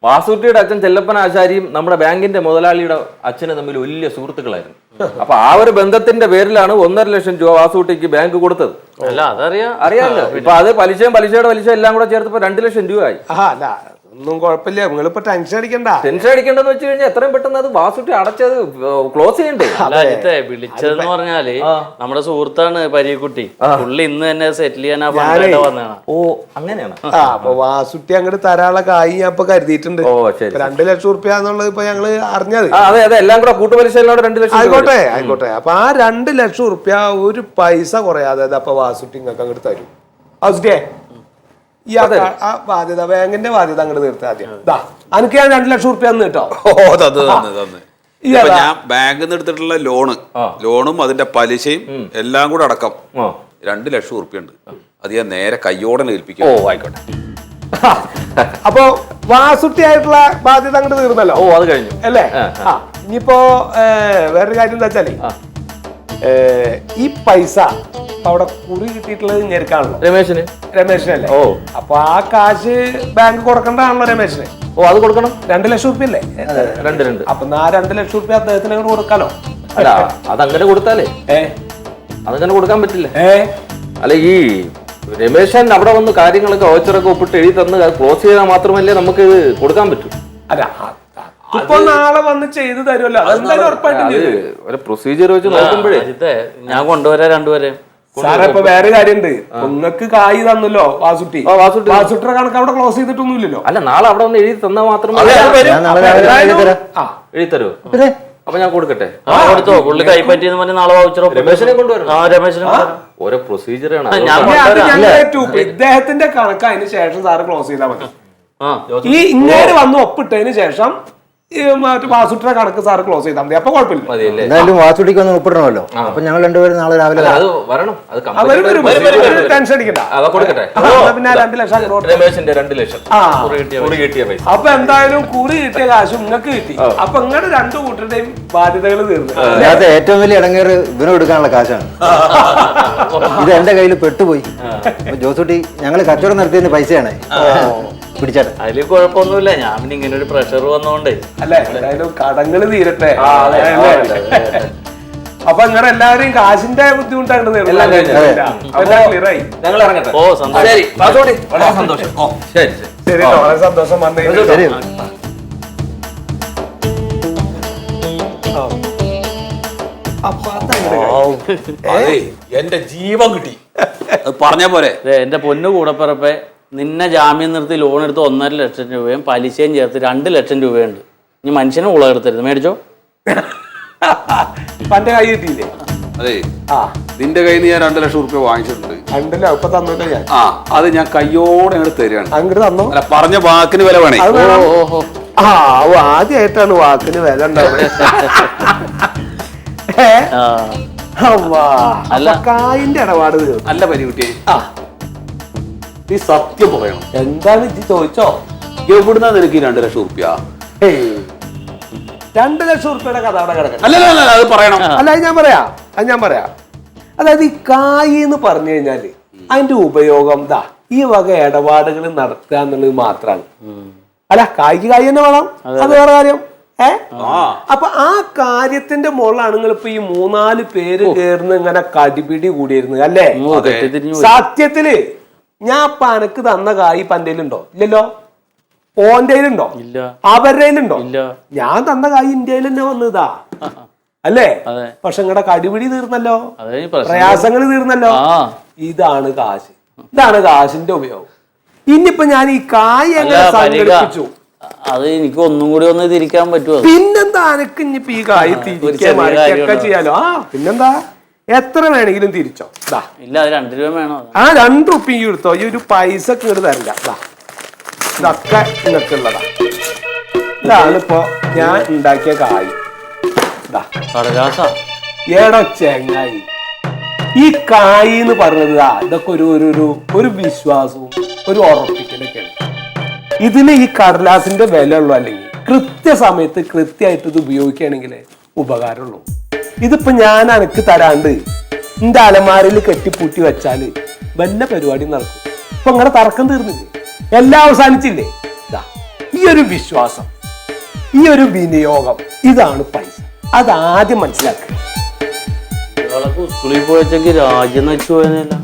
വാസുട്ടിയുടെ അച്ഛൻ ചെല്ലപ്പൻ ആശാരിയും നമ്മുടെ ബാങ്കിന്റെ മുതലാളിയുടെ അച്ഛനും തമ്മിൽ വലിയ സുഹൃത്തുക്കളായിരുന്നു. അപ്പൊ ആ ഒരു ബന്ധത്തിന്റെ പേരിലാണ് 1.5 ലക്ഷം രൂപ വാസുട്ടിക്ക് ബാങ്ക് കൊടുത്തത്. അല്ല അറിയാമല്ലോ. ഇപ്പൊ അത് പലിശയുടെ പലിശ എല്ലാം കൂടെ ചേർത്തപ്പോ 2 ലക്ഷം രൂപയായി. ഒന്നും കുഴപ്പമില്ല, നിങ്ങളിപ്പോ ടെൻഷൻ അടിക്കണ്ടെന്ന് വെച്ച് കഴിഞ്ഞാൽ എത്രയും പെട്ടെന്ന് അത് വാസുട്ടി അടച്ചത് ക്ലോസ് ചെയ്യണ്ടേ? വിളിച്ചതെന്ന് പറഞ്ഞാല് നമ്മുടെ സുഹൃത്താണ് പരീക്കുട്ടി. പുള്ളി ഇന്ന് തന്നെ സെറ്റിൽ ചെയ്യാൻ വന്നതാണ്. ഓ അങ്ങനെയാണ്. അപ്പൊ വാസുട്ടി അങ്ങോട്ട് തരാനുള്ള കായ് ഞാൻ ഇപ്പൊ കരുതിയിട്ടുണ്ട്. 2 ലക്ഷം റുപ്യ എന്നുള്ളത് ഇപ്പൊ ഞങ്ങള് അറിഞ്ഞത്. അതെ എല്ലാം കൂടെ കൂട്ടുപലിശയിലൂടെ 2 ലക്ഷം. ആയിക്കോട്ടെ. അപ്പൊ ആ 2 ലക്ഷം റുപ്യ ഒരു പൈസ കുറയാതെ അപ്പൊ വാസുട്ടി നിങ്ങൾക്ക് അങ്ങോട്ട് തരും. വാസുട്ടിയെ ഈ ബാധ്യത, ബാങ്കിന്റെ ബാധ്യത അങ്ങോട്ട് തീർത്ത ആദ്യം. എനിക്ക് ഞാൻ 2 ലക്ഷം റുപ്യ തന്നു കേട്ടോ. ഞാൻ ബാങ്കിൽ നിന്ന് എടുത്തിട്ടുള്ള ലോണും അതിന്റെ പലിശയും എല്ലാം കൂടെ അടക്കം 2 ലക്ഷം റുപ്യ ഉണ്ട്. അത് ഞാൻ നേരെ കയ്യോടെ ഏൽപ്പിക്കും. ഓ ആയിക്കോട്ടെ. അപ്പൊ വാസുട്ടി ആയിട്ടുള്ള ബാധ്യത അങ്ങോട്ട് തീർന്നല്ലോ. ഓ അത് കഴിഞ്ഞു അല്ലേ? ഇനിയിപ്പോ വേറൊരു കാര്യം എന്താ വെച്ചാല് ഈ പൈസ അവിടെ കുറി കിട്ടിയിട്ടുള്ളത് ഞെരുക്കാണല്ലോ രമേശിനല്ലേ? ഓ അപ്പൊ ആ കാശ് ബാങ്ക് കൊടുക്കേണ്ടതാണല്ലോ രമേശിന്. ഓ അത് കൊടുക്കണം. 2 ലക്ഷം റുപ്യ അല്ലേ? അപ്പൊ ആ 2 ലക്ഷം റുപ്യ അദ്ദേഹത്തിന് അങ്ങോട്ട് കൊടുക്കാലോ. അല്ല അതങ്ങനെ കൊടുത്താലേ അതങ്ങനെ കൊടുക്കാൻ പറ്റില്ല. അല്ല ഈ രമേശൻ അവിടെ വന്ന് കാര്യങ്ങളൊക്കെ ഓച്ചറൊക്കെ ഒപ്പിട്ട് എഴുതി തന്ന് ക്ലോസ് ചെയ്താൽ മാത്രമല്ലേ നമുക്ക് ഇത് കൊടുക്കാൻ പറ്റൂ. അല്ല ഇപ്പൊ നാളെ വന്ന് ചെയ്ത് തരുമല്ലോ. അതെന്തായാലും ഉറപ്പായിട്ടും പ്രൊസീജിയർ വെച്ച് നോക്കുമ്പോഴേ ഞാൻ കൊണ്ടുവരാം 2 പേരെ. സാറേ ഇപ്പൊ വേറെ കാര്യമുണ്ട്. നിങ്ങൾക്ക് കായ് തന്നല്ലോ വാസുട്ടിയുടെ കണക്ക് അവിടെ ക്ലോസ് ചെയ്തിട്ടൊന്നുമില്ലല്ലോ. അല്ല നാളെ അവിടെ വന്ന് എഴുതി തന്നാൽ മാത്രമേ എഴുതി തരൂ. അപ്പൊ ഞാൻ കൊടുക്കട്ടെ? കൊടുത്തോ. പുള്ളി കൈപ്പറ്റിയെന്ന് പറഞ്ഞ് നാളെ വൗച്ചർ രമേശനെ കൊണ്ടുവരും. രമേശനെ ഓരോ പ്രൊസീജിയറാണ്. ഇദ്ദേഹത്തിന്റെ കണക്ക് അതിന് ശേഷം സാറ് ക്ലോസ് ചെയ്താൽ മതി. ഈ ഇങ്ങനെ വന്ന് ഒപ്പിട്ടതിന് ശേഷം വാസുട്ടിയുടെ കണക്ക് സാറ് ക്ലോസ് ചെയ്താൽ മതി. അപ്പൊ കുഴപ്പമില്ല. എന്തായാലും വാസുട്ടിക്ക് ഒന്ന് ഒപ്പിടണമല്ലോ. അപ്പൊ ഞങ്ങൾ 2 പേരും നാളെ രാവിലെ ടെൻഷൻ അടിക്കണ്ട. പിന്നെ 2 ലക്ഷം രമേശിന്റെ 2 ലക്ഷം കിട്ടിയ പൈസ. അപ്പൊ എന്തായാലും കുറി കിട്ടിയ കാശ് നിങ്ങൾക്ക് കിട്ടി. അപ്പൊ ഇങ്ങനെ 2 കൂട്ടരുടെയും ബാധ്യതകൾ തീർന്നു. അതിനകത്ത് ഏറ്റവും വലിയ ഇടങ്ങേറ് ഇവനും എടുക്കാനുള്ള കാശാണ്. ഇത് എന്റെ കയ്യിൽ പെട്ടുപോയി. ജോസൂട്ടി ഞങ്ങള് കച്ചവടം നടത്തിയതിന് പൈസയാണ് പിടിച്ചേട്ടെ. അതില് കുഴപ്പമൊന്നുമില്ല. ഞാൻ പിന്നെ ഇങ്ങനെ ഒരു പ്രഷർ വന്നോണ്ടേ. അല്ലെ എന്തായാലും കടങ്ങള് തീരട്ടെ. അപ്പൊ ഇങ്ങനെ എല്ലാവരെയും കാശിന്റെ ബുദ്ധിമുട്ടായിട്ട് ഞങ്ങൾ ഇറങ്ങട്ടെ. ഓ സന്തോഷം. വളരെ സന്തോഷം. ശരി ശരി, വളരെ സന്തോഷം വന്നേ. എന്റെ ജീവൻ കിട്ടി. പറഞ്ഞ പോലെ എന്റെ പൊന്നു കൂടപ്പിറപ്പെ, നിന്നെ ജാമ്യം നിർത്തി ലോൺ എടുത്ത് 1.5 ലക്ഷം രൂപയും പലിശയും ചേർത്ത് 2 ലക്ഷം രൂപയുണ്ട്. ഇനി മനുഷ്യനെ ഉളകെടുത്തരുത്. മേടിച്ചോ. പന്റെ കൈ കിട്ടിയില്ലേ? അതെ, നിന്റെ കയ്യിൽ നിന്ന് ഞാൻ 2 ലക്ഷം റുപ്യ വാങ്ങിച്ചിട്ടുണ്ട്. ഇപ്പൊ തന്നോട്ടെ ഞാൻ. അത് ഞാൻ കയ്യോടെ അങ്ങോട്ട് തരികയാണ്. അങ്ങോട്ട് തന്നോ. അല്ല, പറഞ്ഞ വാക്കിന് വില വേണേ. ആദ്യമായിട്ടാണ് വാക്കിന് വില ഉണ്ടാവുന്നത്. അല്ല കായിന്റെ ഇടപാട് അല്ല പരികുട്ടിയെ, നീ സത്യം പറയണം. എന്താണ് ഇത് ചോദിച്ചോ? എവിടുന്നാ നിനക്ക് 2 ലക്ഷം റുപ്യ? 2 ലക്ഷം റുപ്യയുടെ കഥ അവിടെ കിടക്കണം. അല്ല അത് പറയണം. അല്ല അത് ഞാൻ പറയാം. അതായത് ഈ കായ് എന്ന് പറഞ്ഞു കഴിഞ്ഞാല് അതിന്റെ ഉപയോഗം ഈ വക ഇടപാടുകൾ നടത്തുക എന്നുള്ളത് മാത്രമാണ്. അല്ല കായ്ക്ക് കായ് തന്നെ വേണം, അത് വേറെ കാര്യം. അപ്പൊ ആ കാര്യത്തിന്റെ മുകളിലാണ് നിങ്ങൾ ഇപ്പൊ ഈ 3-4 പേര് ചേർന്ന് ഇങ്ങനെ കടിപിടി കൂടിയിരുന്നത് അല്ലേ? സത്യത്തില് ഞാൻ ഇപ്പൊ അനക്ക് തന്ന കായ് പന്റേലുണ്ടോ? ഇല്ലല്ലോ. ഓന്റെയിലുണ്ടോ? അവരുടെ ഉണ്ടോ? ഞാൻ തന്ന കായ് ഇന്ത്യയിൽ തന്നെ വന്നതാ അല്ലേ? പക്ഷെ നിങ്ങളുടെ കടിപിടി തീർന്നല്ലോ, പ്രയാസങ്ങൾ തീർന്നല്ലോ. ഇതാണ് കാശ്, ഇതാണ് കാശിന്റെ ഉപയോഗം. ഇനിയിപ്പോ ഞാൻ ഈ കായ് എങ്ങനെ സംഘടിപ്പിച്ചു, അത് എനിക്ക് ഒന്നും കൂടി ഒന്ന് തിരിക്കാൻ പറ്റുമോ? പിന്നെന്താ, അനക്ക് ഇനിയിപ്പോ ഈ കായ് തിരിച്ചൊക്കെ ചെയ്യാലോ. പിന്നെന്താ, എത്ര വേണമെങ്കിലും തിരിച്ചോ. ഇല്ല, അത് 2 രൂപ വേണോ? 2 റുപ്യ എടുത്തോ. ഈ ഒരു പൈസ കേട് തരില്ല. ഇതൊക്കെ നിങ്ങൾക്കുള്ളതാ. ഇതാണിപ്പോ ഞാൻ ഉണ്ടാക്കിയ കായ്. ഏടോ ചെങ്ങായി, ഈ കായ് എന്ന് പറഞ്ഞത് ഇതൊക്കെ ഒരു വിശ്വാസവും ഒരു ഉറപ്പിക്കലൊക്കെയാണ്. ഇതിന് ഈ കടലാസിന്റെ വില ഉള്ളു. അല്ലെങ്കിൽ കൃത്യസമയത്ത് കൃത്യമായിട്ട് ഇത് ഉപയോഗിക്കുകയാണെങ്കിൽ ഉപകാരമുള്ളൂ. ഇതിപ്പോ ഞാൻ അനക്ക് തരാണ്ട് എന്റെ അലമാരയിൽ കെട്ടിപ്പൂട്ടി വെച്ചാല് വല്ല പരിപാടി നടക്കും. ഇപ്പൊ ഇങ്ങനെ തർക്കം തീർന്നില്ലേ? എല്ലാം അവസാനിച്ചില്ലേ? ഒരു വിശ്വാസം, ഈ ഒരു വിനിയോഗം, ഇതാണ് പൈസ. അതാദ്യം മനസ്സിലാക്കുക. സ്കൂളിൽ പോയച്ചെങ്കിൽ രാജ്യം നശിച്ചു പോയതല്ല.